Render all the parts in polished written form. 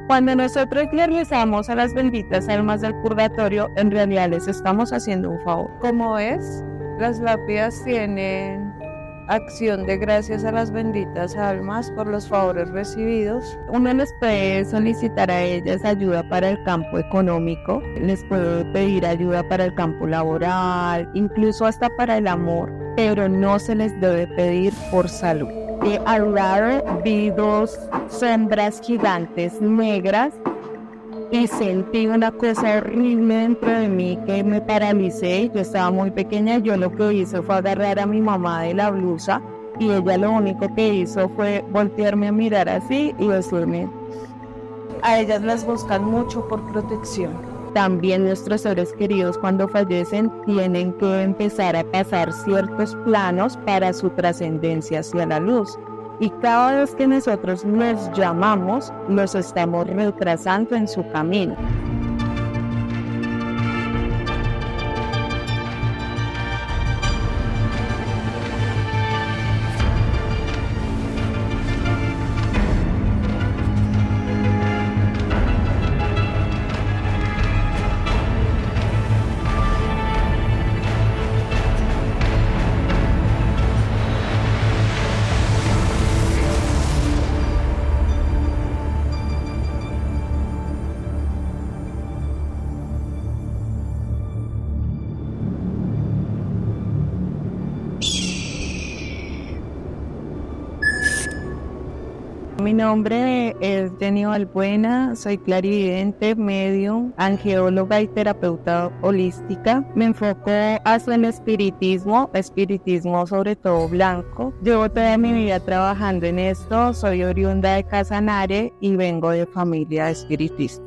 Cuando nosotros le rezamos a las benditas almas del purgatorio, en realidad les estamos haciendo un favor. Como es, las lápidas tienen acción de gracias a las benditas almas por los favores recibidos. Uno les puede solicitar a ellas ayuda para el campo económico, les puede pedir ayuda para el campo laboral, incluso hasta para el amor, pero no se les debe pedir por salud. Al lado vi dos sombras gigantes negras y sentí una cosa horrible dentro de mí que me paralicé. Yo estaba muy pequeña, yo lo que hice fue agarrar a mi mamá de la blusa y ella lo único que hizo fue voltearme a mirar así y decirme: a ellas las buscan mucho por protección. También nuestros seres queridos cuando fallecen tienen que empezar a pasar ciertos planos para su trascendencia hacia la luz. Y cada vez que nosotros los llamamos, los estamos retrasando en su camino. Mi nombre es Jenny Balbuena, soy clarividente, medium, angeóloga y terapeuta holística. Me enfoco hacia el espiritismo sobre todo blanco. Llevo toda mi vida trabajando en esto, soy oriunda de Casanare y vengo de familia espiritista.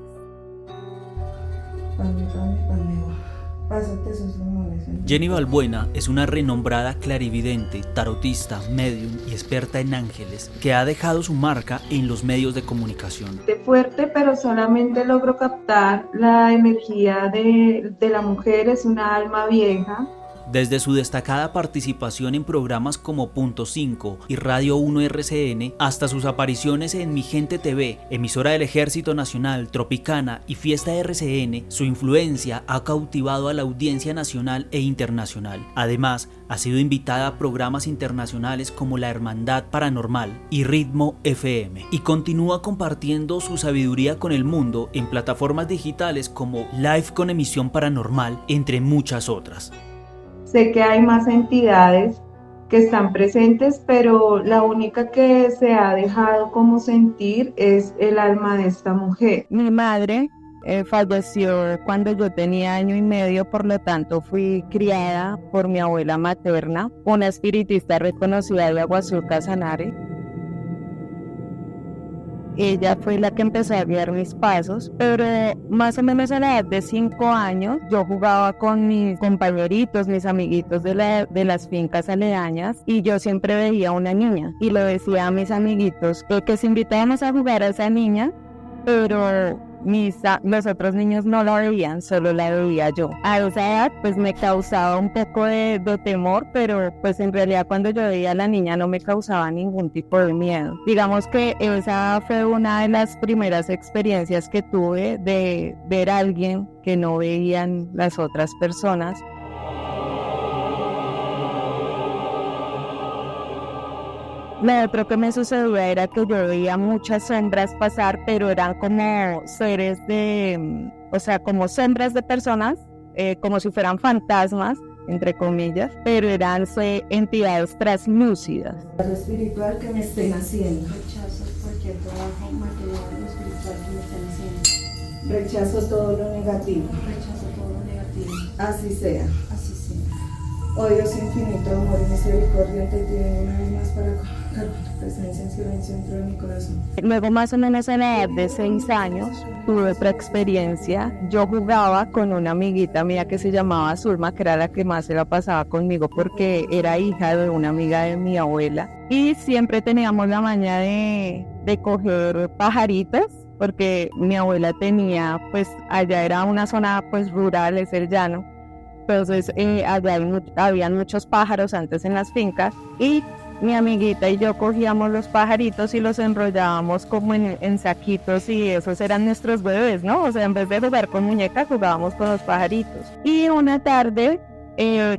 Jenny Balbuena es una renombrada clarividente, tarotista, medium y experta en ángeles que ha dejado su marca en los medios de comunicación. Fuerte, pero solamente logro captar la energía de la mujer, es una alma vieja. Desde su destacada participación en programas como Punto 5 y Radio 1 RCN, hasta sus apariciones en Mi Gente TV, emisora del Ejército Nacional, Tropicana y Fiesta RCN, su influencia ha cautivado a la audiencia nacional e internacional. Además, ha sido invitada a programas internacionales como La Hermandad Paranormal y Ritmo FM, y continúa compartiendo su sabiduría con el mundo en plataformas digitales como Live con Emisión Paranormal, entre muchas otras. Sé que hay más entidades que están presentes, pero la única que se ha dejado como sentir es el alma de esta mujer. Mi madre falleció cuando yo tenía 1 año y medio, por lo tanto fui criada por mi abuela materna, una espiritista reconocida de Agua Azul Casanare. Ella fue la que empezó a guiar mis pasos, pero más o menos a la edad de 5 años yo jugaba con mis compañeritos, mis amiguitos de las fincas aledañas, y yo siempre veía a una niña y le decía a mis amiguitos que si invitábamos a jugar a esa niña, pero los otros niños no la veían, solo la veía yo. A esa edad pues me causaba un poco de temor, pero pues en realidad cuando yo veía a la niña no me causaba ningún tipo de miedo. Digamos que esa fue una de las primeras experiencias que tuve de ver a alguien que no veían las otras personas. Lo otro que me sucedió era que yo veía muchas sombras pasar, pero eran como seres como sombras de personas, como si fueran fantasmas, entre comillas, pero eran entidades translúcidas. Lo espiritual que me estén haciendo. Rechazo cualquier trabajo material espiritual que me estén haciendo. Rechazo todo lo negativo. Rechazo todo lo negativo. Así sea. Así sea. Oh Dios infinito, amor y misericordia, te pido una vez más para colocar tu presencia en silencio dentro de mi corazón. Luego, más o menos a la edad de 6 años, tuve otra experiencia. Yo jugaba con una amiguita mía que se llamaba Zulma, que era la que más se la pasaba conmigo porque era hija de una amiga de mi abuela. Y siempre teníamos la maña de coger pajaritos, porque mi abuela tenía, pues allá era una zona pues rural, es el llano. Entonces habían muchos pájaros antes en las fincas, y mi amiguita y yo cogíamos los pajaritos y los enrollábamos como en saquitos y esos eran nuestros bebés, ¿no? O sea, en vez de jugar con muñecas, jugábamos con los pajaritos. Y una tarde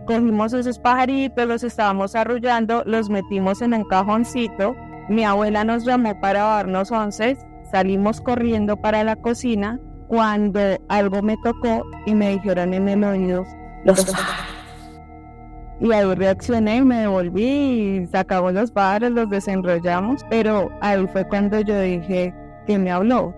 cogimos esos pajaritos, los estábamos arrullando, los metimos en un cajoncito. Mi abuela nos llamó para darnos onces, salimos corriendo para la cocina cuando algo me tocó y me dijeron en el oído, los pájaros. Y ahí reaccioné y me devolví y sacamos los pájaros, los desenrollamos, pero ahí fue cuando yo dije, ¿quién me habló?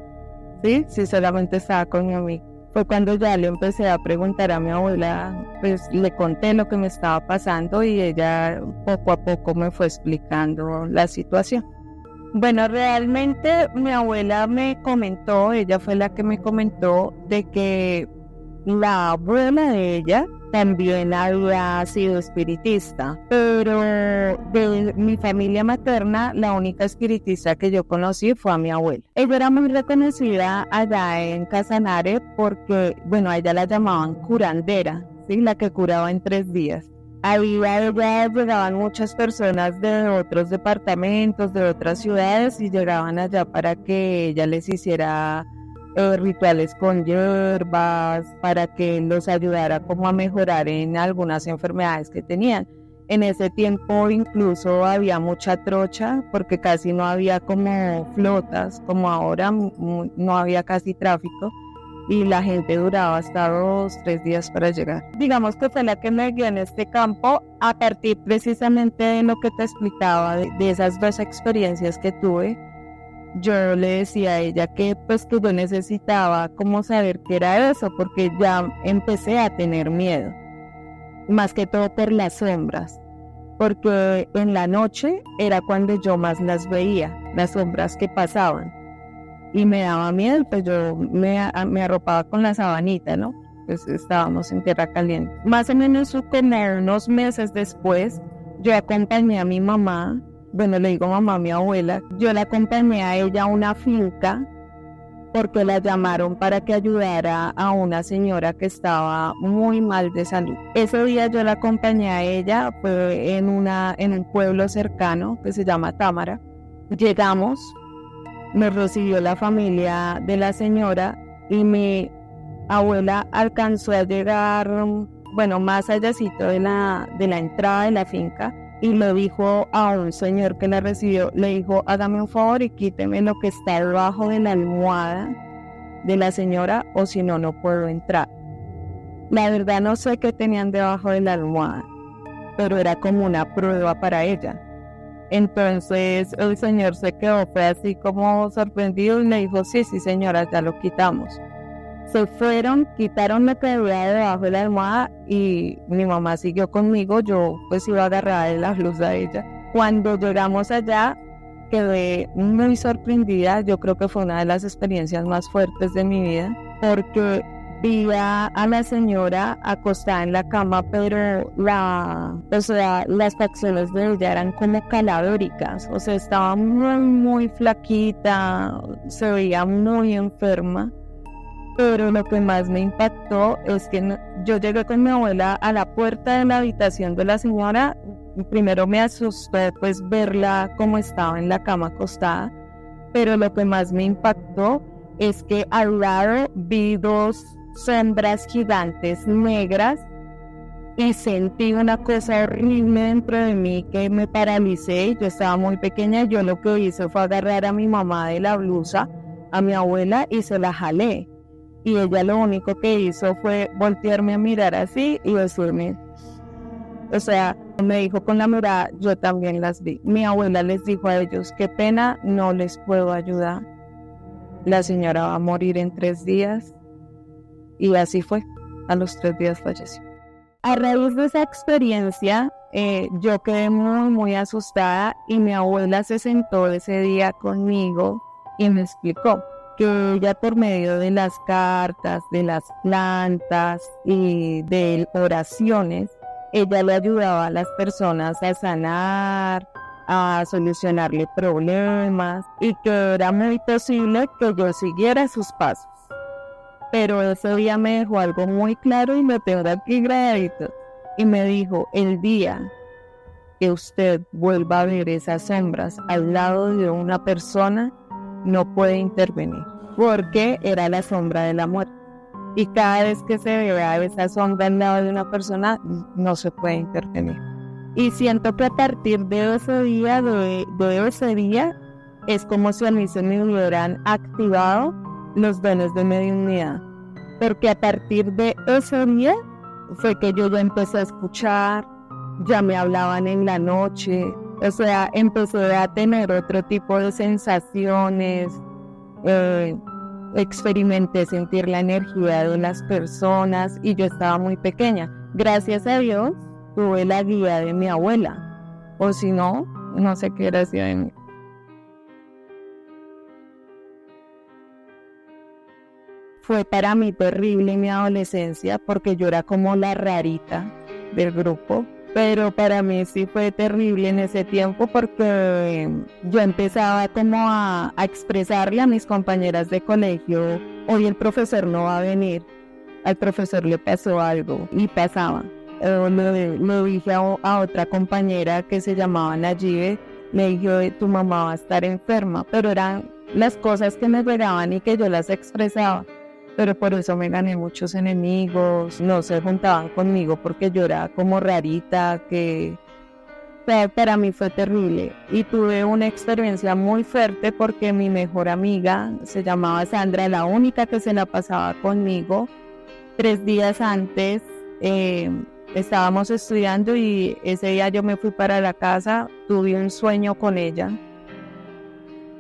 Sí, solamente estaba con mi amiga. Fue cuando ya le empecé a preguntar a mi abuela, pues le conté lo que me estaba pasando y ella poco a poco me fue explicando la situación. Bueno, realmente mi abuela me comentó, ella fue la que me comentó de que la abuela de ella también había sido espiritista, pero de mi familia materna, la única espiritista que yo conocí fue a mi abuela. Ella era muy reconocida allá en Casanare porque, bueno, a ella la llamaban curandera, ¿sí? La que curaba en 3 días. Ahí llegaban muchas personas de otros departamentos, de otras ciudades y llegaban allá para que ella les hiciera rituales con hierbas para que los ayudara como a mejorar en algunas enfermedades que tenían. En ese tiempo incluso había mucha trocha porque casi no había como flotas como ahora, no había casi tráfico y la gente duraba hasta 2-3 días para llegar. Digamos que fue la que me guió en este campo a partir precisamente de lo que te explicaba, de esas 2 experiencias que tuve. Yo le decía a ella que pues que yo necesitaba como saber qué era eso porque ya empecé a tener miedo, más que todo por las sombras, porque en la noche era cuando yo más las veía, las sombras que pasaban y me daba miedo, pues yo me arropaba con la sabanita, ¿no? Pues estábamos en tierra caliente. Más o menos como unos meses después yo acompañé a mi mamá. Bueno, le digo mamá a mi abuela, yo la acompañé a ella a una finca porque la llamaron para que ayudara a una señora que estaba muy mal de salud. Ese día yo la acompañé a ella, fue en un pueblo cercano que se llama Támara. Llegamos, me recibió la familia de la señora y mi abuela alcanzó a llegar, bueno, más allácito de la entrada de la finca. Y le dijo a un señor que la recibió, le dijo, hágame un favor y quíteme lo que está debajo de la almohada de la señora o si no, no puedo entrar. La verdad no sé qué tenían debajo de la almohada, pero era como una prueba para ella. Entonces el señor se quedó, fue así como sorprendido y le dijo, sí señora, ya lo quitamos. Se fueron, quitaron lo que había debajo de la almohada y mi mamá siguió conmigo, yo pues iba agarrada de la blusa de ella. Cuando llegamos allá quedé muy sorprendida, yo creo que fue una de las experiencias más fuertes de mi vida, porque vi a la señora acostada en la cama, pero las facciones de ella eran como calavéricas, o sea, estaba muy flaquita, se veía muy enferma. Pero lo que más me impactó es que yo llegué con mi abuela a la puerta de la habitación de la señora. Primero me asustó pues verla como estaba en la cama acostada, pero lo que más me impactó es que al lado vi 2 sombras gigantes negras y sentí una cosa horrible dentro de mí que me paralicé. Yo estaba muy pequeña, yo lo que hice fue agarrar a mi mamá de la blusa, a mi abuela, y se la jalé. Y ella lo único que hizo fue voltearme a mirar así y decirme, o sea, me dijo con la mirada, yo también las vi. Mi abuela les dijo a ellos, qué pena, no les puedo ayudar. La señora va a morir en 3 días. Y así fue, a los 3 días falleció. A raíz de esa experiencia, yo quedé muy asustada y mi abuela se sentó ese día conmigo y me explicó que ella por medio de las cartas, de las plantas y de oraciones, ella le ayudaba a las personas a sanar, a solucionarle problemas y que era muy posible que yo siguiera sus pasos. Pero ese día me dejó algo muy claro y lo tengo aquí grabadito. Y me dijo, el día que usted vuelva a ver esas sombras al lado de una persona, no puede intervenir, porque era la sombra de la muerte. Y cada vez que se vea esa sombra al lado de una persona, no se puede intervenir. Y siento que a partir de ese día, es como si a mí se me hubieran activado los dones de mediunidad. Porque a partir de ese día fue que yo ya empecé a escuchar, ya me hablaban en la noche, o sea, empecé a tener otro tipo de sensaciones, experimenté sentir la energía de las personas y yo estaba muy pequeña. Gracias a Dios tuve la guía de mi abuela, o si no, no sé qué era hacía de mí. Fue para mí terrible mi adolescencia porque yo era como la rarita del grupo, pero para mí sí fue terrible en ese tiempo porque yo empezaba como a expresarle a mis compañeras de colegio, hoy el profesor no va a venir, al profesor le pasó algo y pasaba. Lo dije a otra compañera que se llamaba Nayibe, me dijo, tu mamá va a estar enferma, pero eran las cosas que me pegaban y que yo las expresaba. Pero por eso me gané muchos enemigos, no se juntaban conmigo porque yo era como rarita, que para mí fue terrible. Y tuve una experiencia muy fuerte porque mi mejor amiga se llamaba Sandra, la única que se la pasaba conmigo. 3 días antes estábamos estudiando y ese día yo me fui para la casa, tuve un sueño con ella.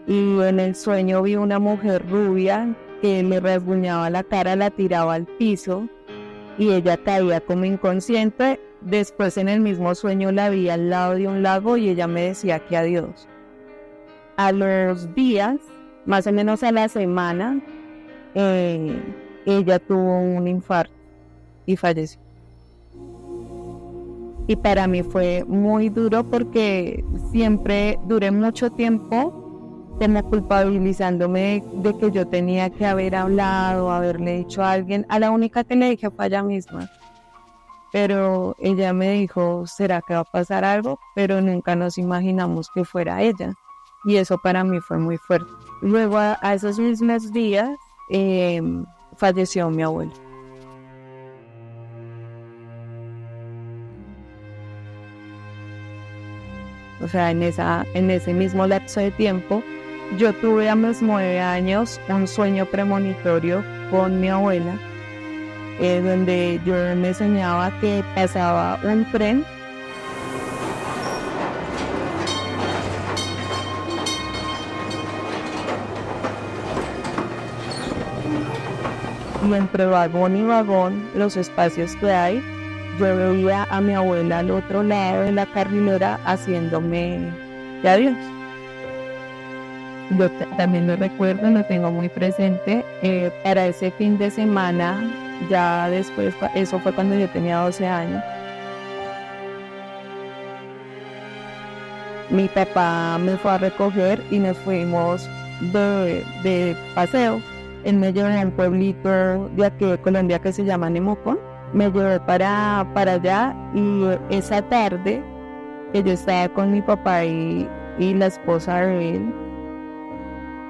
Y en el sueño vi una mujer rubia que me rasguñaba la cara, la tiraba al piso y ella caía como inconsciente. Después en el mismo sueño la vi al lado de un lago y ella me decía que adiós. A los días, más o menos a la semana, ella tuvo un infarto y falleció. Y para mí fue muy duro porque siempre duré mucho tiempo como culpabilizándome de que yo tenía que haber hablado, haberle dicho a alguien. A la única que le dije fue a ella misma. Pero ella me dijo, ¿será que va a pasar algo? Pero nunca nos imaginamos que fuera ella. Y eso para mí fue muy fuerte. Luego a esos mismos días falleció mi abuelo. O sea, en ese mismo lapso de tiempo, yo tuve a mis 9 años un sueño premonitorio con mi abuela, donde yo me soñaba que pasaba un tren y entre vagón y vagón, los espacios que hay, yo veía a mi abuela al otro lado de la carrilera haciéndome de adiós. Yo también lo recuerdo, lo tengo muy presente. Para ese fin de semana, ya después, eso fue cuando yo tenía 12 años, mi papá me fue a recoger y nos fuimos de paseo. Él me llevó a un pueblito de aquí de Colombia que se llama Nemocón. Me llevé para allá y esa tarde que yo estaba con mi papá y la esposa de él,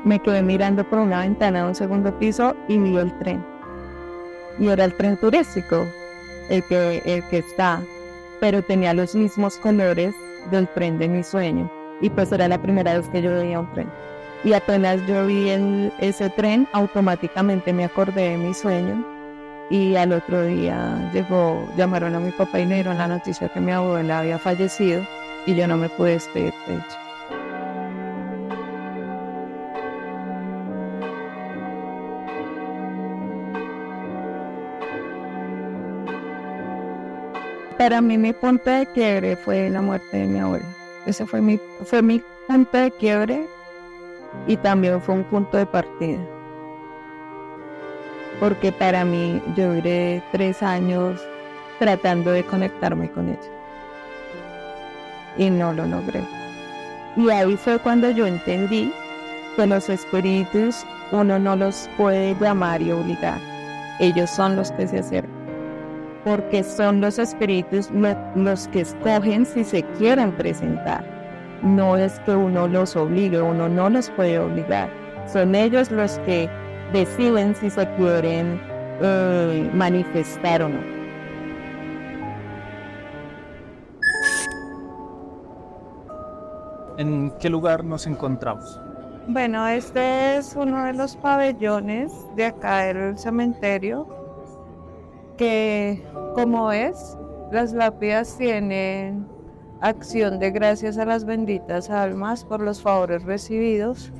me quedé mirando por una ventana de un segundo piso y vi el tren. Y era el tren turístico, el que está, pero tenía los mismos colores del tren de mi sueño. Y pues era la primera vez que yo veía un tren. Y apenas yo vi ese tren, automáticamente me acordé de mi sueño. Y al otro día llamaron a mi papá y le dieron la noticia que mi abuela había fallecido y yo no me pude despedir de ella. Para mí mi punto de quiebre fue la muerte de mi abuela. Ese fue mi punto de quiebre y también fue un punto de partida. Porque para mí yo duré 3 años tratando de conectarme con ella y no lo logré. Y ahí fue cuando yo entendí que los espíritus uno no los puede llamar y obligar, ellos son los que se acercan. porque son los espíritus los que escogen si se quieren presentar. No es que uno los obligue, uno no los puede obligar. Son ellos los que deciden si se quieren manifestar o no. ¿En qué lugar nos encontramos? Bueno, este es uno de los pabellones de acá del cementerio, que como ves, las lápidas tienen acción de gracias a las benditas almas por los favores recibidos,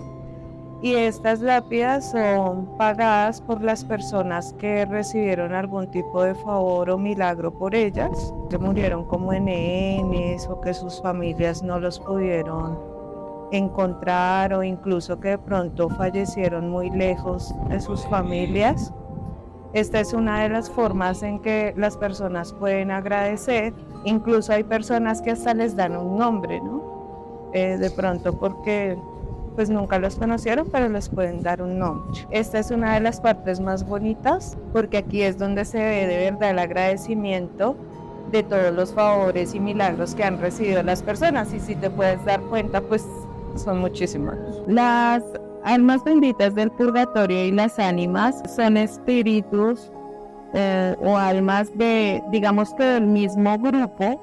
y estas lápidas son pagadas por las personas que recibieron algún tipo de favor o milagro por ellas, que murieron como NNs o que sus familias no los pudieron encontrar, o incluso que de pronto fallecieron muy lejos de sus familias. Esta es una de las formas en que las personas pueden agradecer. Incluso hay personas que hasta les dan un nombre, ¿no? De pronto porque pues nunca los conocieron, pero les pueden dar un nombre. Esta es una de las partes más bonitas, porque aquí es donde se ve de verdad el agradecimiento de todos los favores y milagros que han recibido las personas, y si te puedes dar cuenta, pues son muchísimas. Las almas benditas del purgatorio y las ánimas son espíritus o almas de, digamos que del mismo grupo,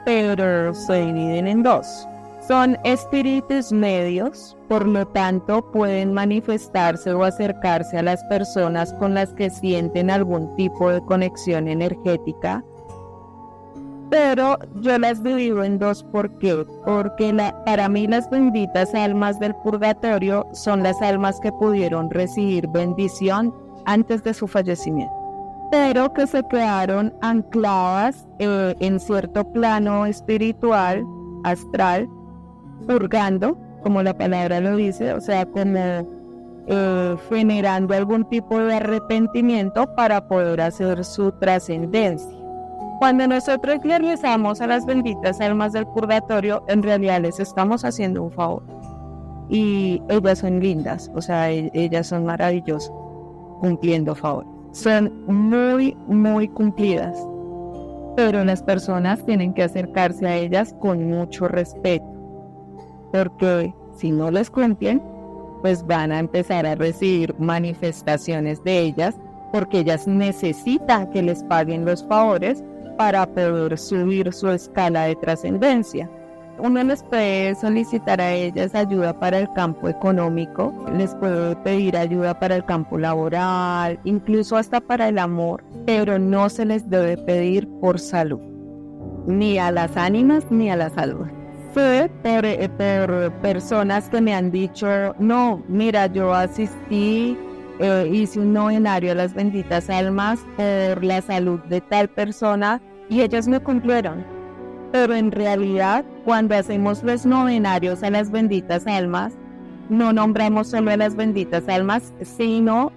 pero se dividen en dos. Son espíritus medios, por lo tanto pueden manifestarse o acercarse a las personas con las que sienten algún tipo de conexión energética. Pero yo las divido en dos. ¿Por qué? Porque para mí las benditas almas del purgatorio son las almas que pudieron recibir bendición antes de su fallecimiento, pero que se quedaron ancladas en cierto plano espiritual, astral, purgando, como la palabra lo dice, o sea, como generando algún tipo de arrepentimiento para poder hacer su trascendencia. Cuando nosotros le rezamos a las benditas almas del purgatorio, en realidad les estamos haciendo un favor. Y ellas son lindas, o sea, ellas son maravillosas, cumpliendo favores. Son muy, muy cumplidas, pero las personas tienen que acercarse a ellas con mucho respeto, porque si no les cumplen, pues van a empezar a recibir manifestaciones de ellas, porque ellas necesitan que les paguen los favores para poder subir su escala de trascendencia. Uno les puede solicitar a ellas ayuda para el campo económico, les puede pedir ayuda para el campo laboral, incluso hasta para el amor, pero no se les debe pedir por salud, ni a las ánimas ni a las almas. Fue por personas que me han dicho, no, mira, yo asistí, hice un novenario a las benditas almas por la salud de tal persona y ellas me cumplieron. Pero en realidad, cuando hacemos los novenarios a las benditas almas, no nombramos solo a las benditas almas, sino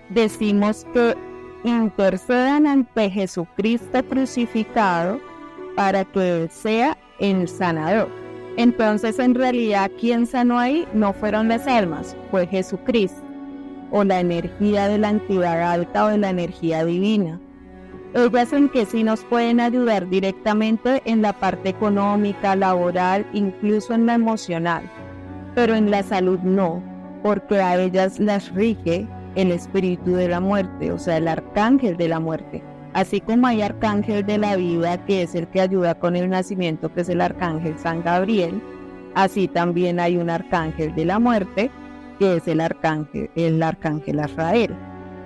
decimos que intercedan ante Jesucristo crucificado para que sea el sanador. Entonces, en realidad, quien sanó ahí no fueron las almas, fue Jesucristo, o la energía de la entidad alta o de la energía divina. Ellas en que sí nos pueden ayudar directamente en la parte económica, laboral, incluso en la emocional, pero en la salud no, porque a ellas las rige el espíritu de la muerte, o sea, el arcángel de la muerte. Así como hay arcángel de la vida, que es el que ayuda con el nacimiento, que es el arcángel San Gabriel, así también hay un arcángel de la muerte, que es el arcángel Azrael.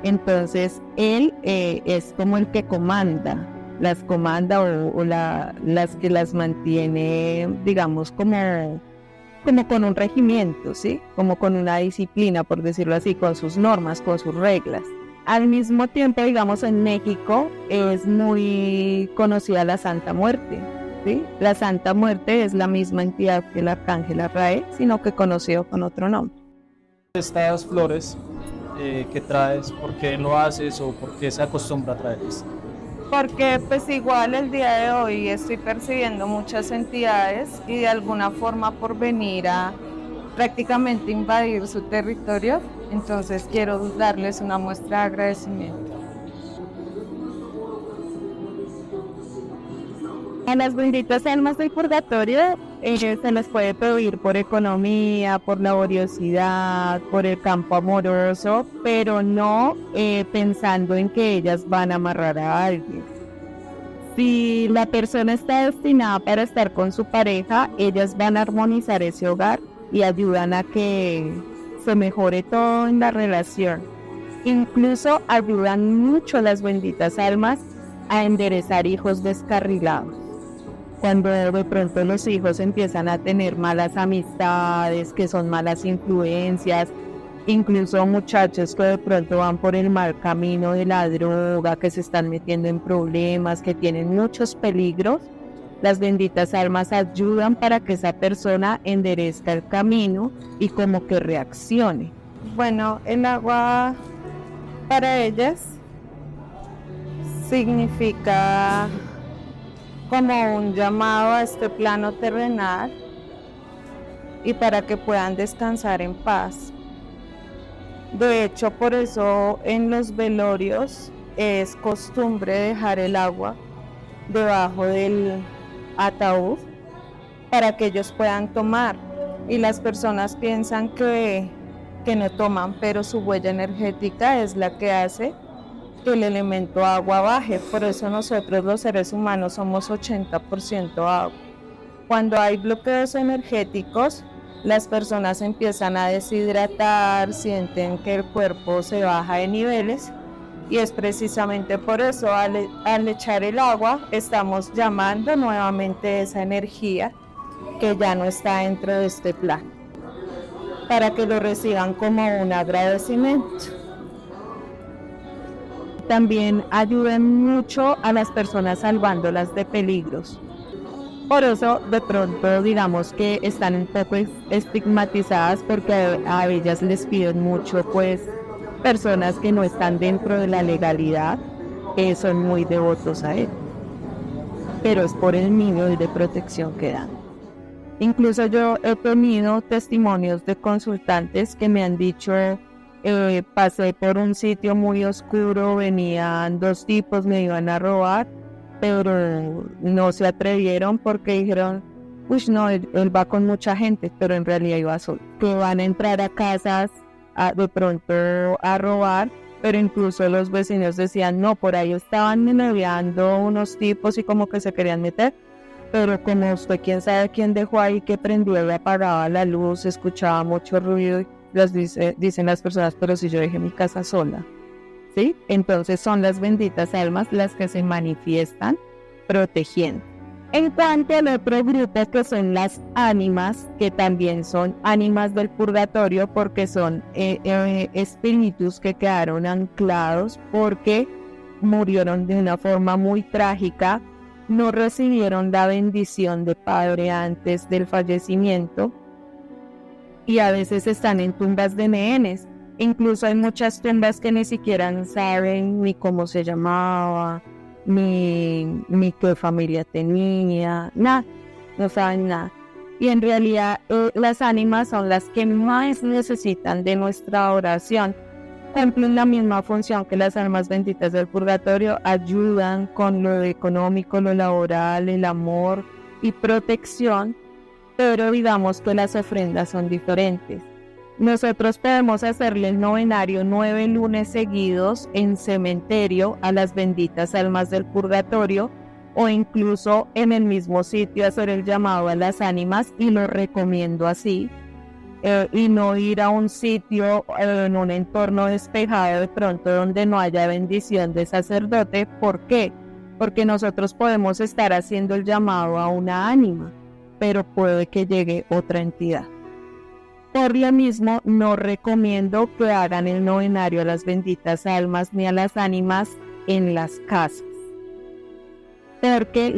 Entonces, él es como el que las que las mantiene, digamos, como con un regimiento, ¿sí? Como con una disciplina, por decirlo así, con sus normas, con sus reglas. Al mismo tiempo, digamos, en México es muy conocida la Santa Muerte, ¿sí? La Santa Muerte es la misma entidad que el arcángel Azrael, sino que conocido con otro nombre. Estas flores que traes, ¿por qué lo haces o por qué se acostumbra a traerlas? Porque pues igual el día de hoy estoy percibiendo muchas entidades y de alguna forma por venir a prácticamente invadir su territorio, entonces quiero darles una muestra de agradecimiento. A las benditas almas del purgatorio se les puede pedir por economía, por laboriosidad, por el campo amoroso, pero no pensando en que ellas van a amarrar a alguien. Si la persona está destinada para estar con su pareja, ellas van a armonizar ese hogar y ayudan a que se mejore todo en la relación. Incluso ayudan mucho las benditas almas a enderezar hijos descarrilados. Cuando de pronto los hijos empiezan a tener malas amistades, que son malas influencias, incluso muchachos que de pronto van por el mal camino de la droga, que se están metiendo en problemas, que tienen muchos peligros, las benditas almas ayudan para que esa persona enderezca el camino y como que reaccione. Bueno, el agua para ellas significa como un llamado a este plano terrenal y para que puedan descansar en paz. De hecho, por eso en los velorios es costumbre dejar el agua debajo del ataúd para que ellos puedan tomar. Y las personas piensan que no toman, pero su huella energética es la que hace que el elemento agua baje. Por eso nosotros los seres humanos somos 80% agua. Cuando hay bloqueos energéticos, las personas empiezan a deshidratar, sienten que el cuerpo se baja de niveles y es precisamente por eso al echar el agua estamos llamando nuevamente esa energía que ya no está dentro de este plano, para que lo reciban como un agradecimiento. También ayudan mucho a las personas salvándolas de peligros. Por eso, de pronto, digamos que están un poco estigmatizadas porque a ellas les piden mucho, pues, personas que no están dentro de la legalidad, son muy devotos a él. Pero es por el nivel de protección que dan. Incluso yo he tenido testimonios de consultantes que me han dicho, pasé por un sitio muy oscuro, venían 2 tipos, me iban a robar, pero no se atrevieron porque dijeron, no, él va con mucha gente, pero en realidad iba solo. Que van a entrar a casas de pronto a robar, pero incluso los vecinos decían, no, por ahí estaban meneando unos tipos y como que se querían meter, pero como usted quién sabe quién dejó ahí que prendió y apagaba la luz, escuchaba mucho ruido, dicen las personas, pero si yo dejé mi casa sola. ¿Sí? Entonces son las benditas almas las que se manifiestan protegiendo. En cuanto al otro grupo, que son las ánimas, que también son ánimas del purgatorio porque son espíritus que quedaron anclados porque murieron de una forma muy trágica, no recibieron la bendición de padre antes del fallecimiento y a veces están en tumbas de nehenes. Incluso hay muchas tumbas que ni siquiera saben ni cómo se llamaba, ni qué familia tenía, nada, no saben nada. Y en realidad las ánimas son las que más necesitan de nuestra oración. Cumplen la misma función que las almas benditas del purgatorio, ayudan con lo económico, lo laboral, el amor y protección, pero digamos que las ofrendas son diferentes. Nosotros podemos hacerle el novenario 9 lunes seguidos en cementerio a las benditas almas del purgatorio o incluso en el mismo sitio hacer el llamado a las ánimas, y lo recomiendo así, y no ir a un sitio en un entorno despejado de pronto donde no haya bendición de sacerdote. ¿Por qué? Porque nosotros podemos estar haciendo el llamado a una ánima, pero puede que llegue otra entidad. Por lo mismo, no recomiendo que hagan el novenario a las benditas almas ni a las ánimas en las casas, porque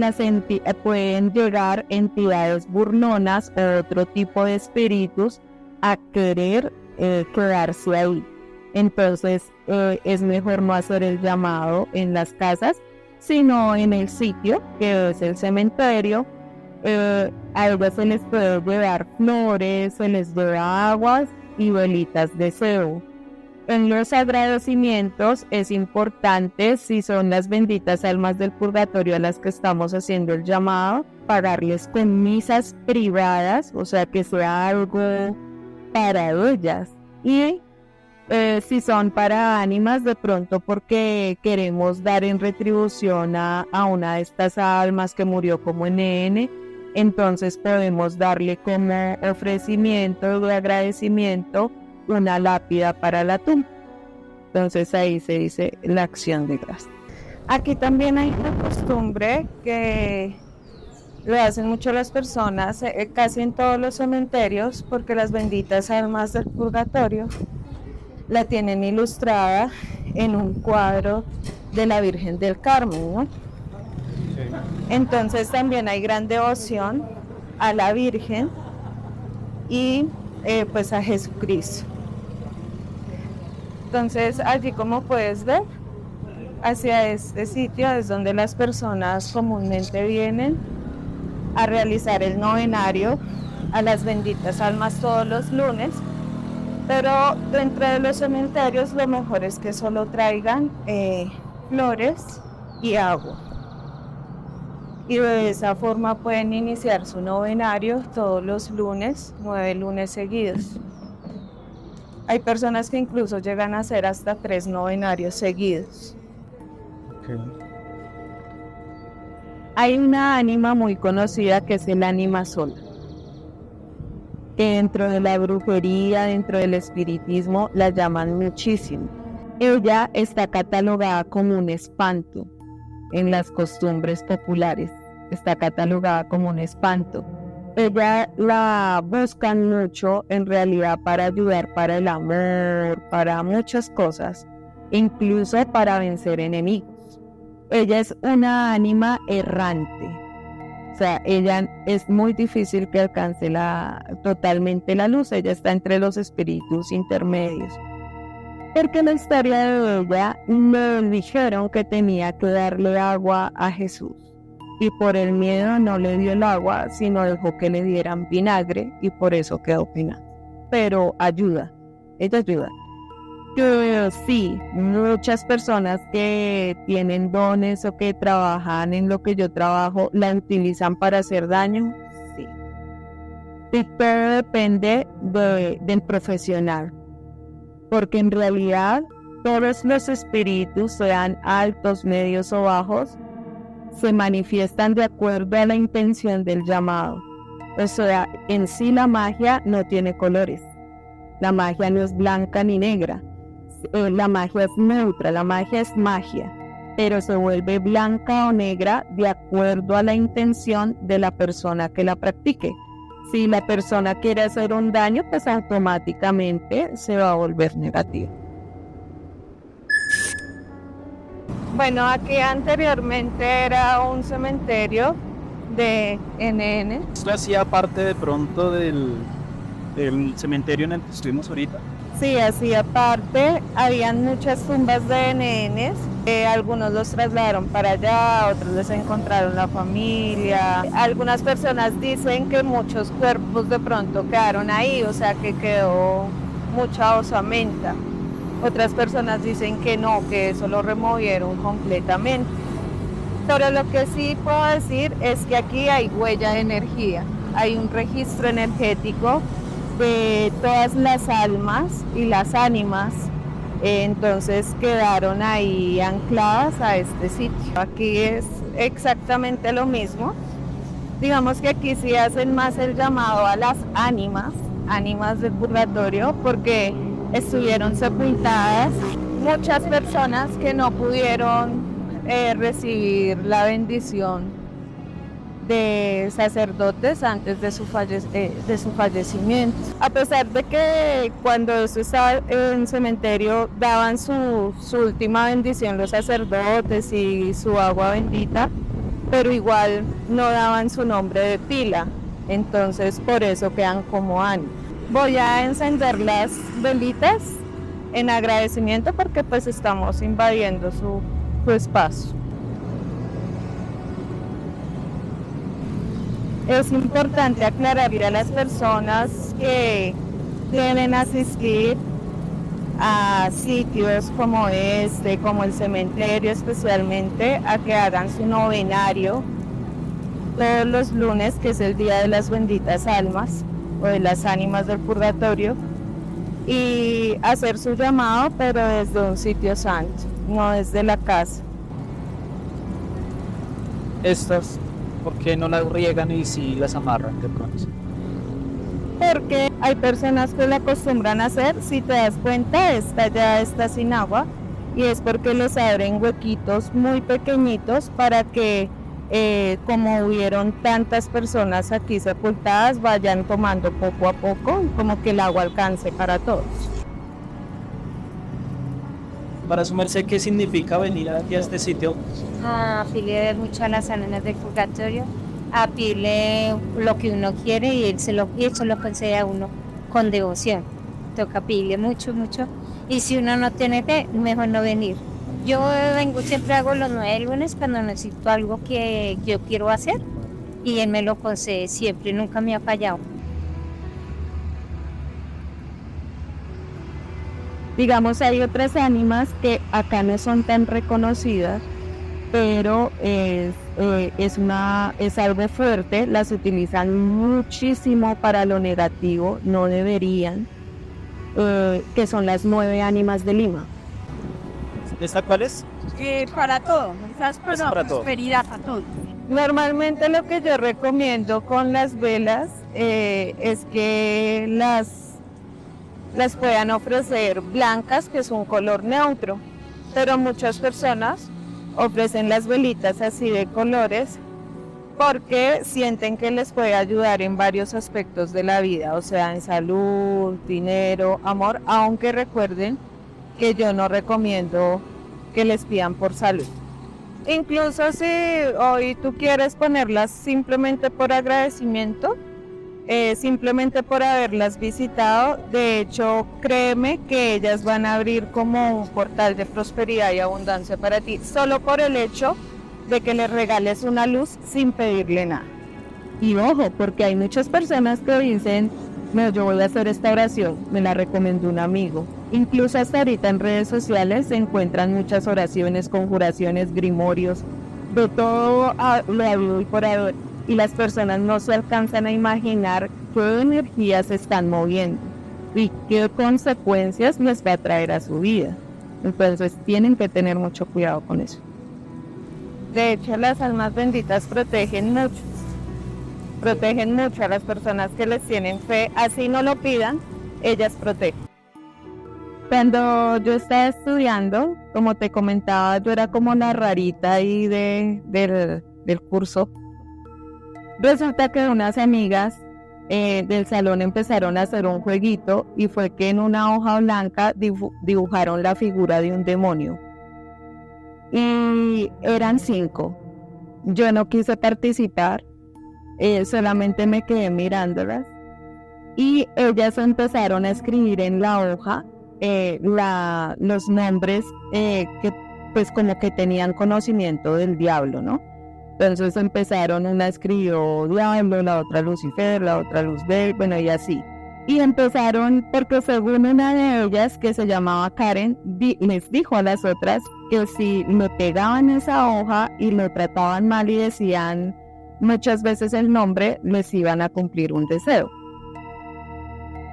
pueden llegar entidades burlonas o otro tipo de espíritus a querer quedarse ahí. Entonces, es mejor no hacer el llamado en las casas, sino en el sitio, que es el cementerio. A veces se les puede llevar flores, se les lleva aguas y velitas de cebo. En los agradecimientos es importante, si son las benditas almas del purgatorio a las que estamos haciendo el llamado, pagarles con misas privadas, o sea que sea algo para ellas. Y si son para ánimas, de pronto porque queremos dar en retribución a una de estas almas que murió como NN, entonces podemos darle como ofrecimiento de agradecimiento una lápida para la tumba. Entonces ahí se dice la acción de gracias. Aquí también hay una costumbre que lo hacen mucho las personas, casi en todos los cementerios, porque las benditas almas del purgatorio la tienen ilustrada en un cuadro de la Virgen del Carmen, ¿no? Entonces también hay gran devoción a la Virgen y pues a Jesucristo. Entonces allí, como puedes ver, hacia este sitio es donde las personas comúnmente vienen a realizar el novenario a las benditas almas todos los lunes, pero dentro de los cementerios lo mejor es que solo traigan flores y agua. Y de esa forma pueden iniciar su novenario todos los lunes, 9 lunes seguidos. Hay personas que incluso llegan a hacer hasta 3 novenarios seguidos. Okay. Hay una ánima muy conocida que es el ánima sola, que dentro de la brujería, dentro del espiritismo, la llaman muchísimo. Ella está catalogada como un espanto en las costumbres populares, está catalogada como un espanto. Ella la buscan mucho en realidad para ayudar para el amor, para muchas cosas, incluso para vencer enemigos. Ella es una ánima errante, o sea, ella es muy difícil que alcance totalmente la luz, ella está entre los espíritus intermedios. Porque en la historia de ella me dijeron que tenía que darle agua a Jesús. Y por el miedo no le dio el agua, sino dejó que le dieran vinagre y por eso quedó penado. Pero ayuda, ella ayuda. Que sí, muchas personas que tienen dones o que trabajan en lo que yo trabajo, la utilizan para hacer daño, sí. Pero depende del profesional, porque en realidad todos los espíritus, sean altos, medios o bajos, se manifiestan de acuerdo a la intención del llamado. O sea, en sí la magia no tiene colores. La magia no es blanca ni negra. La magia es neutra, la magia es magia, pero se vuelve blanca o negra de acuerdo a la intención de la persona que la practique. Si la persona quiere hacer un daño, pues automáticamente se va a volver negativo. Bueno, aquí anteriormente era un cementerio de NN. ¿Esto hacía parte de pronto del cementerio en el que estuvimos ahorita? Sí, hacía parte. Habían muchas tumbas de NNs. Algunos los trasladaron para allá, otros les encontraron la familia. Algunas personas dicen que muchos cuerpos de pronto quedaron ahí, o sea que quedó mucha osamenta. Otras personas dicen que no, que eso lo removieron completamente. Pero lo que sí puedo decir es que aquí hay huella de energía, hay un registro energético de todas las almas y las ánimas, entonces quedaron ahí ancladas a este sitio. Aquí es exactamente lo mismo. Digamos que aquí sí hacen más el llamado a las ánimas del purgatorio, porque estuvieron sepultadas muchas personas que no pudieron recibir la bendición de sacerdotes antes de su fallecimiento. A pesar de que cuando eso estaba en cementerio daban su última bendición los sacerdotes y su agua bendita, pero igual no daban su nombre de pila, entonces por eso quedan como ánimas. Voy a encender las velitas en agradecimiento porque pues estamos invadiendo su espacio. Es importante aclararle a las personas que vienen a asistir a sitios como este, como el cementerio especialmente, a que hagan su novenario todos los lunes, que es el día de las benditas almas o de las ánimas del purgatorio, y hacer su llamado, pero desde un sitio santo, no desde la casa. Estas, ¿por qué no las riegan y si las amarran de pronto? Porque hay personas que lo acostumbran a hacer, si te das cuenta, esta ya está sin agua, y es porque les abren huequitos muy pequeñitos para que, como hubieron tantas personas aquí sepultadas, vayan tomando poco a poco, como que el agua alcance para todos. Para su merced, ¿qué significa venir aquí a este sitio? A pedirle mucho a las ánimas del purgatorio, a pedirle lo que uno quiere y eso lo concede a uno con devoción. Toca pedirle mucho, mucho. Y si uno no tiene fe, mejor no venir. Yo vengo, siempre hago los 9 lunes cuando necesito algo que yo quiero hacer y él me lo concede siempre, nunca me ha fallado. Digamos, hay otras ánimas que acá no son tan reconocidas, pero es algo fuerte, las utilizan muchísimo para lo negativo, no deberían, que son las 9 ánimas de Lima. ¿Esta cuál es? Para todo, quizás para todo. prosperidad a todo. Normalmente lo que yo recomiendo con las velas es que las puedan ofrecer blancas, que es un color neutro, pero muchas personas ofrecen las velitas así de colores porque sienten que les puede ayudar en varios aspectos de la vida, o sea, en salud, dinero, amor, aunque recuerden que yo no recomiendo que les pidan por salud. Incluso si hoy tú quieres ponerlas simplemente por agradecimiento, simplemente por haberlas visitado, de hecho, créeme que ellas van a abrir como un portal de prosperidad y abundancia para ti, solo por el hecho de que les regales una luz sin pedirle nada. Y ojo, porque hay muchas personas que dicen, no, yo voy a hacer esta oración, me la recomendó un amigo. Incluso hasta ahorita en redes sociales se encuentran muchas oraciones, conjuraciones, grimorios, de todo lo habido y por haber. Y las personas no se alcanzan a imaginar qué energías se están moviendo y qué consecuencias les va a traer a su vida. Entonces tienen que tener mucho cuidado con eso. De hecho, las almas benditas protegen mucho a las personas que les tienen fe, así no lo pidan, ellas protegen. Cuando yo estaba estudiando, como te comentaba, yo era como la rarita ahí del curso. Resulta que unas amigas del salón empezaron a hacer un jueguito y fue que en una hoja blanca dibujaron la figura de un demonio. Y eran 5. Yo no quise participar, solamente me quedé mirándolas. Y ellas empezaron a escribir en la hoja los nombres que pues como que tenían conocimiento del diablo, ¿no? Entonces empezaron, una escribió Diablo, la otra Lucifer, la otra Luzbel, bueno, y así. Y empezaron, porque según una de ellas, que se llamaba Karen, les dijo a las otras que si le pegaban esa hoja y lo trataban mal y decían muchas veces el nombre, les iban a cumplir un deseo.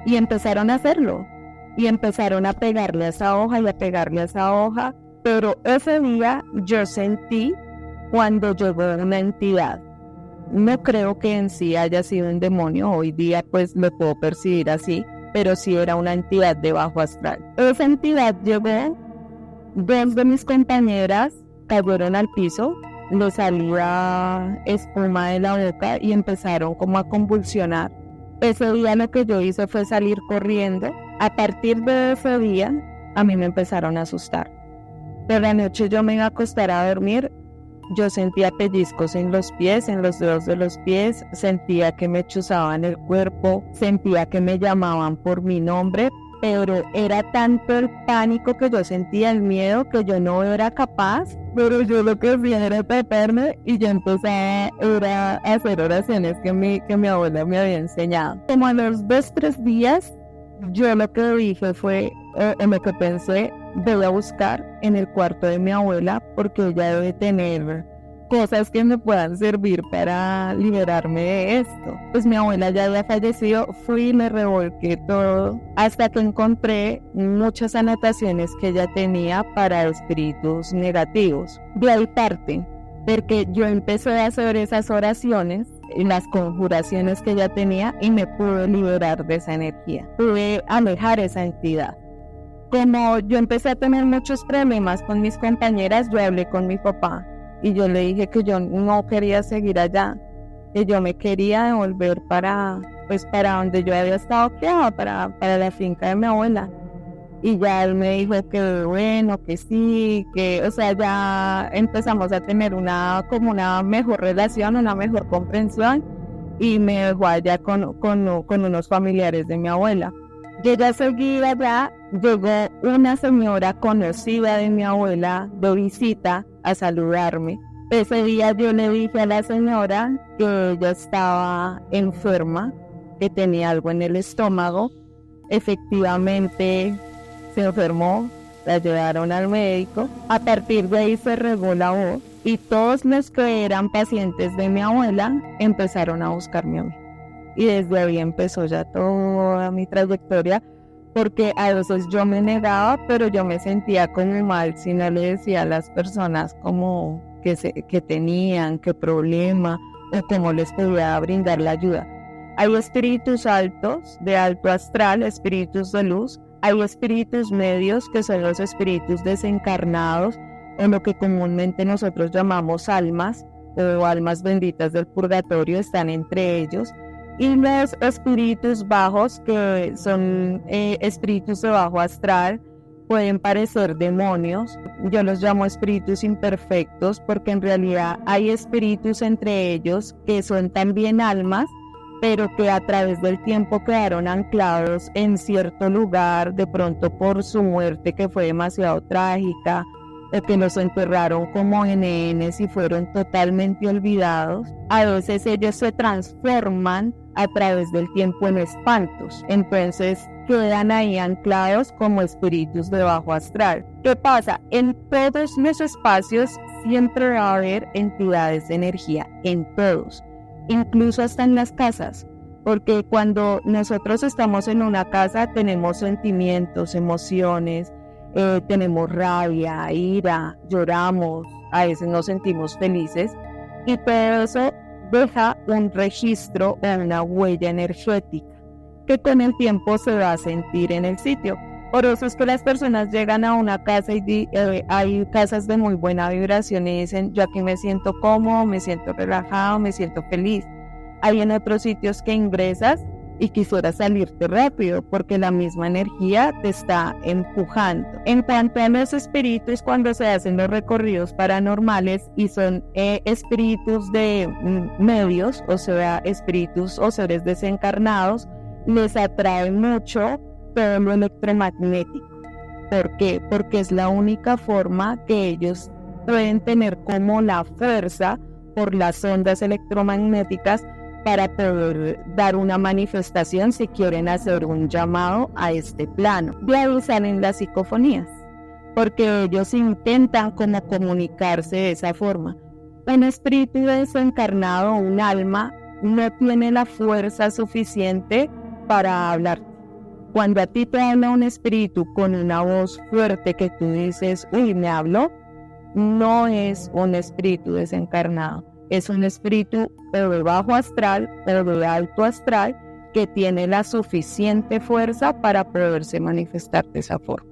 Y empezaron a hacerlo. Y empezaron a pegarle a esa hoja y a pegarle a esa hoja. Pero ese día yo sentí cuando llegó una entidad. No creo que en sí haya sido un demonio, hoy día pues lo puedo percibir así, pero sí era una entidad de bajo astral. Esa entidad llegó, 2 de mis compañeras cayeron al piso, les salía espuma de la boca y empezaron como a convulsionar. Ese día lo que yo hice fue salir corriendo. A partir de ese día a mí me empezaron a asustar. De la noche yo me iba a acostar a dormir. Yo sentía pellizcos en los pies, en los dedos de los pies, sentía que me chuzaban el cuerpo, sentía que me llamaban por mi nombre, pero era tanto el pánico que yo sentía, el miedo, que yo no era capaz, pero yo lo que hacía era taparme y yo empecé a hacer oraciones que mi abuela me había enseñado. Como a los 2-3 días yo lo que dije fue, en lo que pensé, voy a buscar en el cuarto de mi abuela porque ella debe tener cosas que me puedan servir para liberarme de esto. Pues mi abuela ya había fallecido, fui y me revolqué todo hasta que encontré muchas anotaciones que ella tenía para espíritus negativos. De ahí parte, porque yo empecé a hacer esas oraciones, las conjuraciones que ella tenía y me pude liberar de esa energía, pude alejar esa entidad. Como yo empecé a tener muchos problemas con mis compañeras, yo hablé con mi papá y yo le dije que yo no quería seguir allá, que yo me quería devolver para donde yo había estado criada, para la finca de mi abuela. Y ya él me dijo que bueno, que sí, que, o sea, ya empezamos a tener una mejor relación, una mejor comprensión, y me dejó allá con unos familiares de mi abuela. Yo ya seguía allá, llegó una señora conocida de mi abuela de visita a saludarme. Ese día yo le dije a la señora que ella estaba enferma, que tenía algo en el estómago. Efectivamente se enfermó, la llevaron al médico. A partir de ahí se regó la voz y todos los que eran pacientes de mi abuela empezaron a buscarme a mí. Y desde ahí empezó ya toda mi trayectoria, porque a veces yo me negaba, pero yo me sentía como mal si no le decía a las personas como que tenían, qué problema, o cómo les podía brindar la ayuda. Hay espíritus altos, de alto astral, espíritus de luz. Hay espíritus medios, que son los espíritus desencarnados, o lo que comúnmente nosotros llamamos almas, o almas benditas del purgatorio, están entre ellos. Y los espíritus bajos, que son espíritus de bajo astral, pueden parecer demonios. Yo los llamo espíritus imperfectos porque en realidad hay espíritus entre ellos que son también almas, pero que a través del tiempo quedaron anclados en cierto lugar, de pronto por su muerte que fue demasiado trágica, o que los enterraron como NNs y fueron totalmente olvidados. A veces ellos se transforman a través del tiempo en espantos, entonces quedan ahí anclados como espíritus de bajo astral. ¿Qué pasa? En todos los espacios siempre va a haber entidades de energía, en todos, incluso hasta en las casas, porque cuando nosotros estamos en una casa tenemos sentimientos, emociones, tenemos rabia, ira, lloramos, a veces nos sentimos felices, y todo eso deja un registro o una huella energética que con el tiempo se va a sentir en el sitio. Por eso es que las personas llegan a una casa y hay casas de muy buena vibración y dicen, yo aquí me siento cómodo, me siento relajado, me siento feliz. Hay en otros sitios que ingresas y quisieras salirte rápido porque la misma energía te está empujando. En cuanto a los espíritus, cuando se hacen los recorridos paranormales y son espíritus de medios, o sea, espíritus o seres desencarnados, les atrae mucho todo lo electromagnético. ¿Por qué? Porque es la única forma que ellos pueden tener como la fuerza por las ondas electromagnéticas para poder dar una manifestación si quieren hacer un llamado a este plano. De ahí salen las psicofonías, porque ellos intentan como comunicarse de esa forma. Un espíritu desencarnado, un alma, no tiene la fuerza suficiente para hablar. Cuando a ti te habla un espíritu con una voz fuerte que tú dices, uy, me habló, no es un espíritu desencarnado. Es un espíritu pero de bajo astral, pero de alto astral, que tiene la suficiente fuerza para poderse manifestar de esa forma.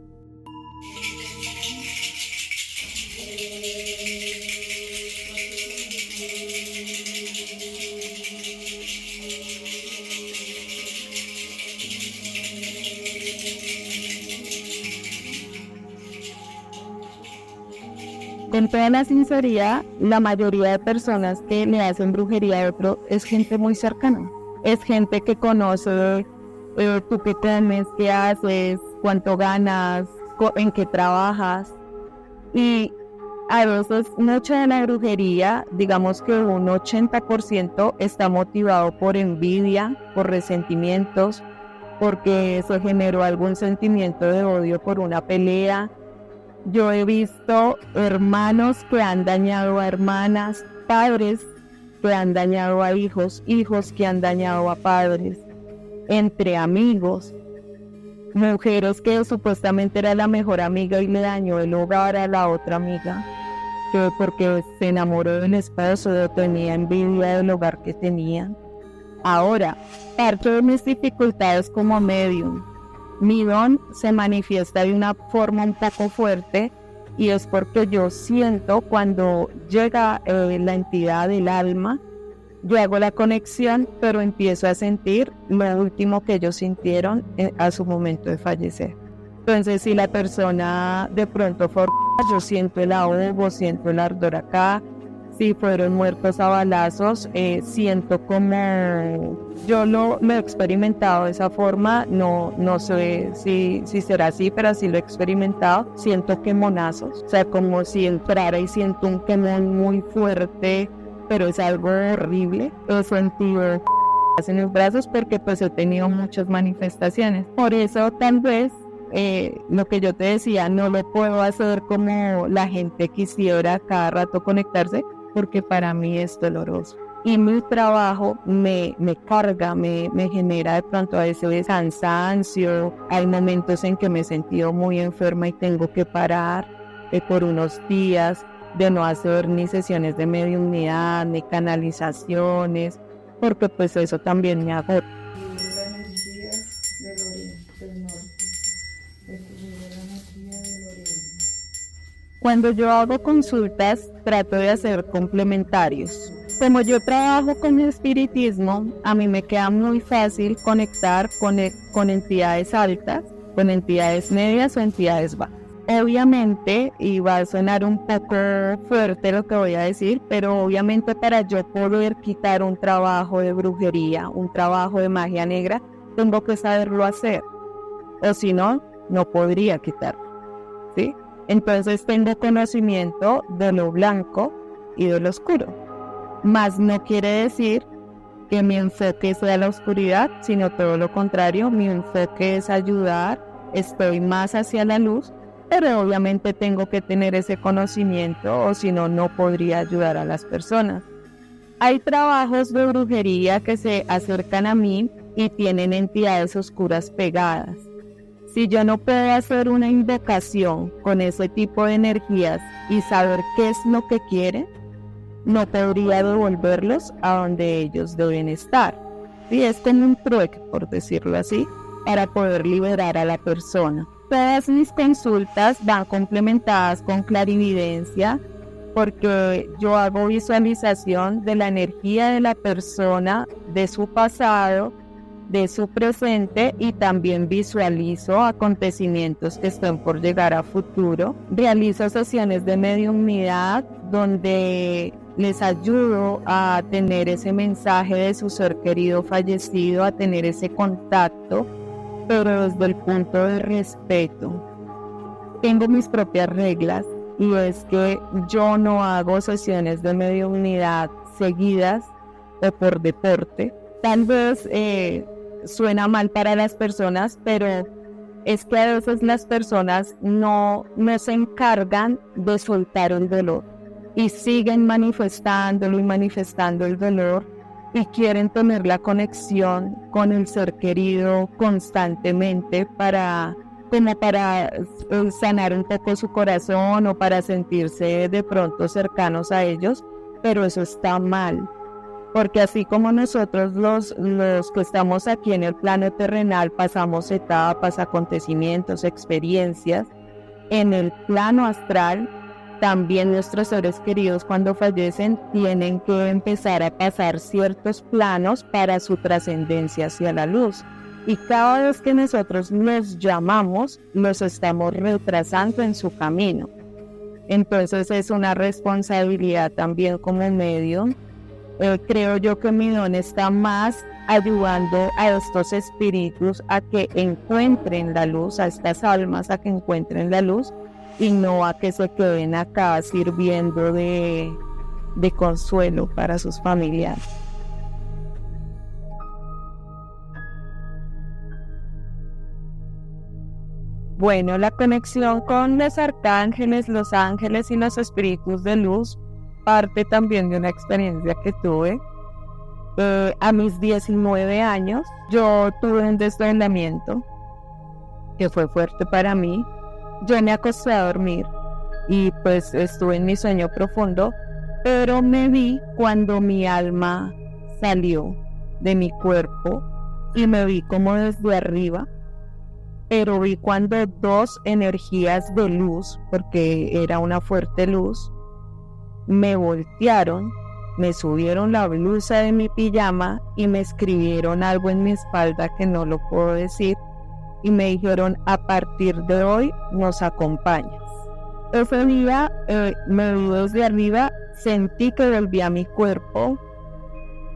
Con toda la sinceridad, la mayoría de personas que le hacen brujería a otro es gente muy cercana. Es gente que conoce tú qué tienes, qué haces, cuánto ganas, en qué trabajas. Y a veces mucha de la brujería, digamos que un 80% está motivado por envidia, por resentimientos, porque eso generó algún sentimiento de odio por una pelea. Yo he visto hermanos que han dañado a hermanas, padres que han dañado a hijos, hijos que han dañado a padres, entre amigos, mujeres que supuestamente era la mejor amiga y le dañó el hogar a la otra amiga, que porque se enamoró del esposo, tenía envidia del hogar que tenían. Ahora, parte de mis dificultades como medium, mi don se manifiesta de una forma un poco fuerte, y es porque yo siento cuando llega la entidad del alma, yo hago la conexión, pero empiezo a sentir lo último que ellos sintieron a su momento de fallecer. Entonces, si la persona de pronto fue, yo siento el ahogo, siento el ardor acá. Si fueron muertos a balazos, siento como yo lo he experimentado de esa forma, no sé si será así, pero así lo he experimentado. Siento quemonazos, o sea, como si entrara y siento un quemón muy fuerte, pero es algo horrible. He sentido en los brazos porque pues he tenido muchas manifestaciones. Por eso tal vez lo que yo te decía, no lo puedo hacer como la gente quisiera cada rato conectarse, porque para mí es doloroso. Y mi trabajo me carga, me genera de pronto a veces cansancio. Hay momentos en que me he sentido muy enferma y tengo que parar por unos días de no hacer ni sesiones de mediunidad, ni canalizaciones, porque pues eso también me agota. Cuando yo hago consultas, trato de hacer complementarios. Como yo trabajo con el espiritismo, a mí me queda muy fácil conectar con entidades altas, con entidades medias o entidades bajas. Obviamente, y va a sonar un poco fuerte lo que voy a decir, pero obviamente para yo poder quitar un trabajo de brujería, un trabajo de magia negra, tengo que saberlo hacer. O si no, no podría quitarlo, ¿sí? Entonces tengo conocimiento de lo blanco y de lo oscuro. Mas no quiere decir que mi enfoque sea la oscuridad, sino todo lo contrario, mi enfoque es ayudar, estoy más hacia la luz, pero obviamente tengo que tener ese conocimiento, o si no, no podría ayudar a las personas. Hay trabajos de brujería que se acercan a mí y tienen entidades oscuras pegadas. Si yo no puedo hacer una invocación con ese tipo de energías y saber qué es lo que quieren, no podría devolverlos a donde ellos deben estar. Sí, es como un trueque, por decirlo así, para poder liberar a la persona. Todas mis consultas van complementadas con clarividencia, porque yo hago visualización de la energía de la persona, de su pasado, de su presente, y también visualizo acontecimientos que estén por llegar a futuro. Realizo sesiones de mediunidad donde les ayudo a tener ese mensaje de su ser querido fallecido, a tener ese contacto, pero desde el punto de respeto. Tengo mis propias reglas, y es que yo no hago sesiones de mediunidad seguidas o por deporte. Tal vez suena mal para las personas, pero es que a veces las personas no se encargan de soltar el dolor y siguen manifestándolo y manifestando el dolor, y quieren tener la conexión con el ser querido constantemente para sanar un poco su corazón o para sentirse de pronto cercanos a ellos, pero eso está mal. Porque así como nosotros los que estamos aquí en el plano terrenal pasamos etapas, acontecimientos, experiencias, en el plano astral también nuestros seres queridos cuando fallecen tienen que empezar a pasar ciertos planos para su trascendencia hacia la luz. Y cada vez que nosotros los llamamos, los estamos retrasando en su camino. Entonces es una responsabilidad también como medium. Creo yo que mi don está más ayudando a estos espíritus a que encuentren la luz, a estas almas a que encuentren la luz, y no a que se queden acá sirviendo de consuelo para sus familiares. Bueno, la conexión con los arcángeles, los ángeles y los espíritus de luz parte también de una experiencia que tuve. A mis 19 años, yo tuve un desdoblamiento que fue fuerte para mí. Yo me acosté a dormir y pues estuve en mi sueño profundo, pero me vi cuando mi alma salió de mi cuerpo y me vi como desde arriba, pero vi cuando dos energías de luz, porque era una fuerte luz, me voltearon, me subieron la blusa de mi pijama y me escribieron algo en mi espalda que no lo puedo decir y me dijeron: a partir de hoy nos acompañas. Ese día me vi desde arriba, sentí que volví a mi cuerpo,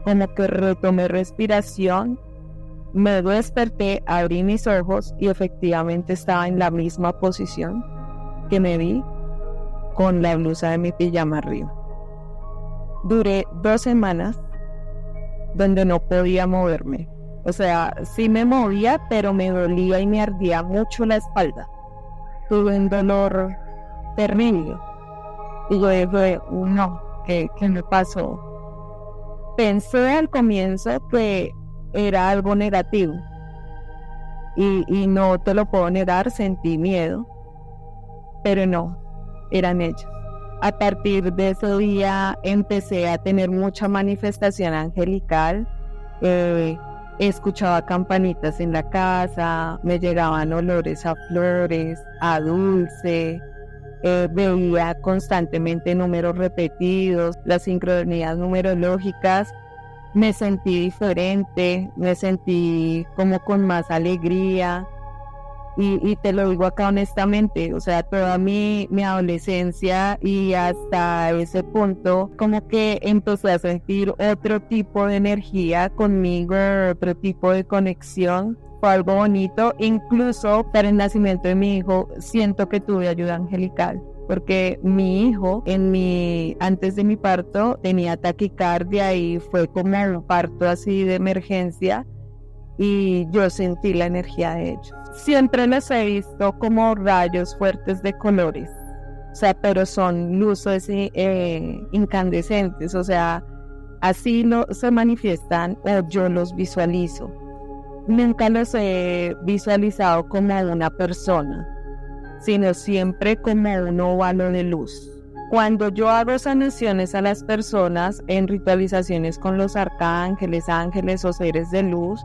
como que retomé respiración, me desperté, abrí mis ojos y efectivamente estaba en la misma posición que me vi, con la blusa de mi pijama arriba. Duré 2 semanas donde no podía moverme. O sea, sí me movía, pero me dolía y me ardía mucho la espalda. Tuve un dolor terrible. Y yo dije, no, ¿qué me pasó? Pensé al comienzo que era algo negativo. Y no te lo puedo negar, sentí miedo. Pero no, eran ellos. A partir de ese día empecé a tener mucha manifestación angelical. Escuchaba campanitas en la casa, me llegaban olores a flores, a dulce, veía constantemente números repetidos, las sincronías numerológicas. Me sentí diferente, me sentí como con más alegría. Y te lo digo acá honestamente, o sea, toda mi adolescencia y hasta ese punto, como que empecé a sentir otro tipo de energía conmigo, otro tipo de conexión. Fue algo bonito. Incluso para el nacimiento de mi hijo, siento que tuve ayuda angelical, porque mi hijo, antes de mi parto, tenía taquicardia y fue como un parto así de emergencia. Y yo sentí la energía de ellos. Siempre los he visto como rayos fuertes de colores, o sea, pero son luces incandescentes, o sea, así se manifiestan o yo los visualizo. Nunca los he visualizado como una persona, sino siempre como un óvalo de luz. Cuando yo hago sanaciones a las personas en ritualizaciones con los arcángeles, ángeles o seres de luz,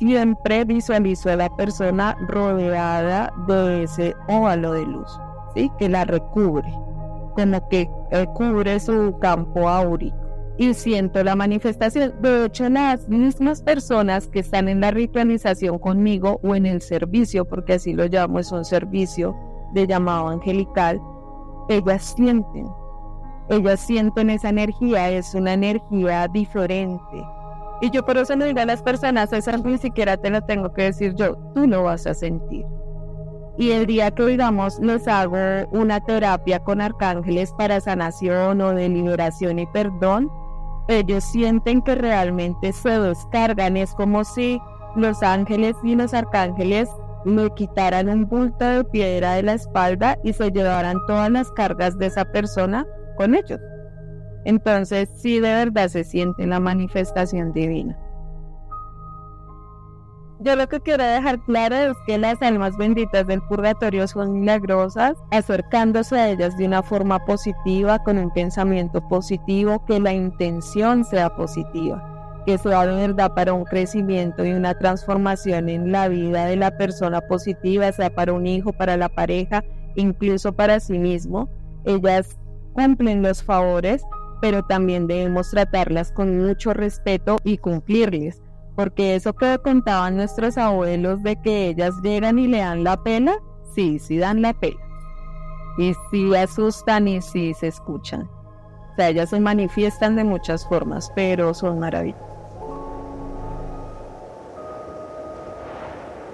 siempre visualizo a la persona rodeada de ese óvalo de luz, ¿sí? Que la recubre, como que cubre su campo áurico, y siento la manifestación. De hecho, las mismas personas que están en la ritualización conmigo o en el servicio, porque así lo llamo, es un servicio de llamado angelical, ellas sienten esa energía, es una energía diferente. Y yo por eso le digo a las personas, eso ni siquiera te lo tengo que decir yo, tú lo vas a sentir. Y el día que, digamos, les hago una terapia con arcángeles para sanación o de liberación y perdón, ellos sienten que realmente se descargan. Es como si los ángeles y los arcángeles me quitaran un bulto de piedra de la espalda y se llevaran todas las cargas de esa persona con ellos. Entonces, sí, de verdad se siente la manifestación divina. Yo lo que quiero dejar claro es que las almas benditas del purgatorio son milagrosas, acercándose a ellas de una forma positiva, con un pensamiento positivo, que la intención sea positiva, que sea de verdad para un crecimiento y una transformación en la vida de la persona positiva, sea para un hijo, para la pareja, incluso para sí mismo. Ellas cumplen los favores, pero también debemos tratarlas con mucho respeto y cumplirles, porque eso que contaban nuestros abuelos de que ellas llegan y le dan la pela, sí dan la pela, y sí asustan y sí se escuchan. O sea, ellas se manifiestan de muchas formas, pero son maravillosas.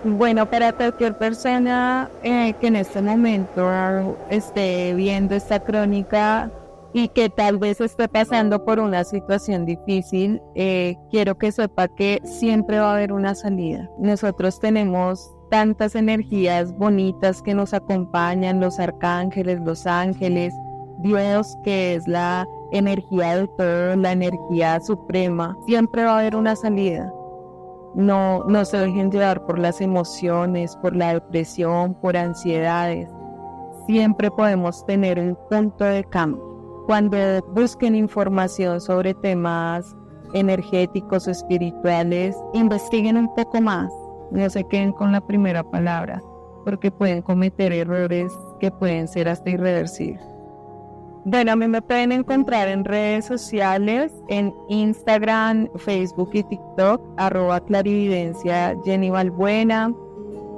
Bueno, para cualquier persona que en este momento esté viendo esta crónica y que tal vez esté pasando por una situación difícil, quiero que sepa que siempre va a haber una salida. Nosotros tenemos tantas energías bonitas que nos acompañan, los arcángeles, los ángeles, Dios, que es la energía de todo, la energía suprema. Siempre va a haber una salida. No se dejen llevar por las emociones, por la depresión, por ansiedades. Siempre podemos tener un punto de cambio. Cuando busquen información sobre temas energéticos o espirituales, investiguen un poco más. No se queden con la primera palabra, porque pueden cometer errores que pueden ser hasta irreversibles. Bueno, a mí me pueden encontrar en redes sociales, en Instagram, Facebook y TikTok, @clarividencia Jenny Balbuena.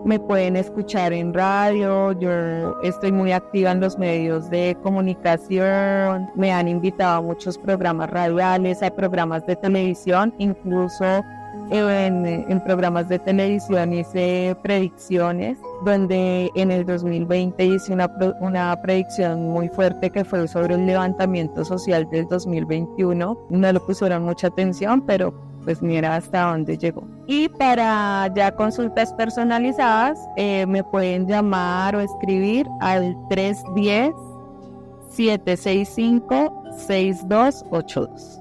Me pueden escuchar en radio, yo estoy muy activa en los medios de comunicación, me han invitado a muchos programas radiales, a programas de televisión, incluso en programas de televisión hice predicciones, donde en el 2020 hice una predicción muy fuerte que fue sobre el levantamiento social del 2021. No le pusieron mucha atención, pero pues mira hasta dónde llegó. Y para ya consultas personalizadas, me pueden llamar o escribir al 310-765-6282.